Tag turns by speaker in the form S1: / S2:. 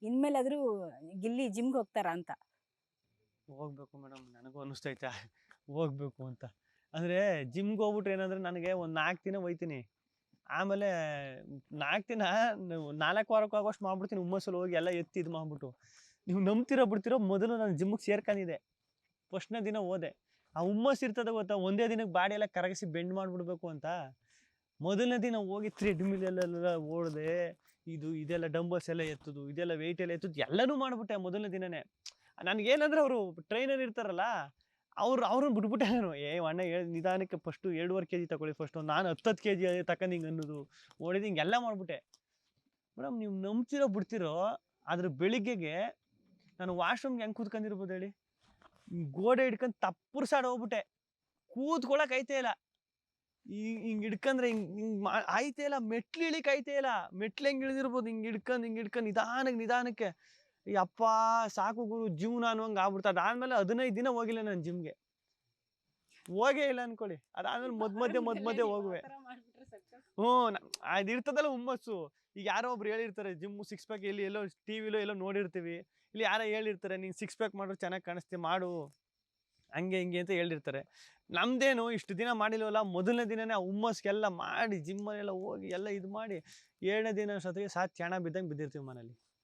S1: ಇನ್ಮೇಲಾದ್ರೂ ಗಿಲ್ಲಿ ಜಿಮ್ಗೆ ಹೋಗ್ತಾರಾ ಅಂತ.
S2: ಹೋಗ್ಬೇಕು ಮೇಡಮ್, ನನಗೂ ಅನಿಸ್ತೈತೆ ಹೋಗ್ಬೇಕು ಅಂತ. ಅಂದರೆ ಜಿಮ್ಗೆ ಹೋಗ್ಬಿಟ್ರೆ ಏನಂದ್ರೆ ನನಗೆ ಒಂದು 4 ದಿನ ಹೋಯ್ತೀನಿ, ಆಮೇಲೆ 4 ದಿನ 4 ವಾರಕ್ಕೆ ಆಗೋಷ್ಟು ಮಾಡ್ಬಿಡ್ತೀನಿ ಹುಮ್ಮಸ್ಸಲ್ಲಿ ಹೋಗಿ ಎಲ್ಲ ಎತ್ತಿ ಇದು ಮಾಡ್ಬಿಟ್ಟು. ನೀವು ನಂಬ್ತಿರೋ ಬಿಡ್ತಿರೋ, ಮೊದಲು ನಾನು ಜಿಮ್ಗೆ ಸೇರ್ಕೊಂಡಿದ್ದೆ, ಫಸ್ಟ್ನೇ ದಿನ ಹೋದೆ. ಆ ಹುಮ್ಮಸ್ ಇರ್ತದೆ ಗೊತ್ತಾ, ಒಂದೇ ದಿನಕ್ಕೆ ಬಾಡಿ ಎಲ್ಲ ಕರಗಿಸಿ ಬೆಂಡ್ ಮಾಡಿಬಿಡ್ಬೇಕು ಅಂತ. ಮೊದಲನೇ ದಿನ ಹೋಗಿ ಥ್ರೆಡ್ಮಿಲೆಲ್ಲ ಓಡಿದೆ, ಇದೆಲ್ಲ ಡಂಬಲ್ಸ್ ಎಲ್ಲ ಎತ್ತುದು, ಇದೆಲ್ಲ ವೆಯ್ಟ್ ಎಲ್ಲ ಎತ್ತುದು, ಎಲ್ಲನೂ ಮಾಡಿಬಿಟ್ಟೆ ಮೊದಲನೇ ದಿನನೇ. ನನಗೇನಂದ್ರೆ ಅವರು ಟ್ರೈನರ್ ಇರ್ತಾರಲ್ಲ, ಅವ್ರನ್ನ ಬಿಟ್ಬಿಟ್ಟೆ ನಾನು. ಅಣ್ಣ ನಿಧಾನಕ್ಕೆ ಫಸ್ಟು 2.5 kg ತಗೊಳ್ಳಿ, ಫಸ್ಟು ನಾನು 10 kg ತಗೊಂಡು ಹಿಂಗೆ ಅನ್ನೋದು, ಓಡಿದ್ದು ಹಿಂಗೆಲ್ಲ ಮಾಡಿಬಿಟ್ಟೆ. ಮೇಡಮ್ ನೀವು ನಂಬ್ತಿರೋ ಬಿಡ್ತಿರೋ, ಅದ್ರ ಬೆಳಿಗ್ಗೆಗೆ ನಾನು ವಾಶ್ರೂಮ್ಗೆ ಹೆಂಗೆ ಕೂತ್ಕೊಂಡಿರ್ಬೋದು ಹೇಳಿ, ಗೋಡೆ ಹಿಡ್ಕೊಂಡು ತಪ್ಪುರ್ಸಾಡ್ ಹೋಗ್ಬಿಟ್ಟೆ, ಕೂತ್ಕೊಳಕ್ ಐತೆ ಇಲ್ಲ. ಹಿಂಗೆ ಹಿಡ್ಕಂದ್ರೆ ಹಿಂಗೆ ಆಯ್ತೇ ಇಲ್ಲ, ಮೆಟ್ಲು ಇಳಿಕ್ ಐತೆ ಇಲ್ಲ. ಮೆಟ್ಲು ಹೆಂಗೆ ಇಳಿದಿರ್ಬೋದು, ಹಿಂಗೆ ಹಿಡ್ಕೊಂಡು ನಿಧಾನಕ್ಕೆ ಅಪ್ಪ ಸಾಕು ಗುರು ಜೀವನ ಅನ್ನೋಂಗೆ ಆಗ್ಬಿಡ್ತಾ. ಅದಾದ್ಮೇಲೆ 15 ದಿನ ಹೋಗಿಲ್ಲ ನಾನು ಜಿಮ್ಗೆ, ಹೋಗೇ ಇಲ್ಲ ಅನ್ಕೊಳ್ಳಿ. ಅದಾದ್ಮೇಲೆ ಮಧ್ಯ ಹೋಗುವೆ. ಅದು ಇರ್ತದಲ್ಲ ಹುಮ್ಮಸ್ಸು. ಈಗ ಯಾರೋ ಒಬ್ರು ಹೇಳಿರ್ತಾರೆ ಜಿಮ್ 6 ಪ್ಯಾಕ್, ಎಲ್ಲೋ ಟಿವಿಲೋ ಎಲ್ಲೋ ನೋಡಿರ್ತೀವಿ, ಇಲ್ಲಿ ಯಾರೋ ಹೇಳಿರ್ತಾರೆ ನೀನು 6 ಪ್ಯಾಕ್ ಮಾಡಿದ್ರೆ ಚೆನ್ನಾಗಿ ಕಾಣಿಸ್ತೀವಿ ಮಾಡು, ಹಂಗೆ ಹಿಂಗೆ ಅಂತ ಹೇಳಿರ್ತಾರೆ. ನಮ್ದೇನು ಇಷ್ಟು ದಿನ ಮಾಡಿಲ್ವಲ್ಲ, ಮೊದಲನೇ ದಿನನೇ ಆ ಹುಮ್ಮಸ್ಗೆಲ್ಲ ಮಾಡಿ ಜಿಮ್ಮಲ್ಲೆಲ್ಲ ಹೋಗಿ ಎಲ್ಲ ಇದು ಮಾಡಿ 7ನೇ ದಿನ ಅಷ್ಟೊತ್ತಿಗೆ ಚಾಣ ಬಿದ್ದಂಗೆ ಬಿದ್ದಿರ್ತೀವಿ ಮನೇಲಿ.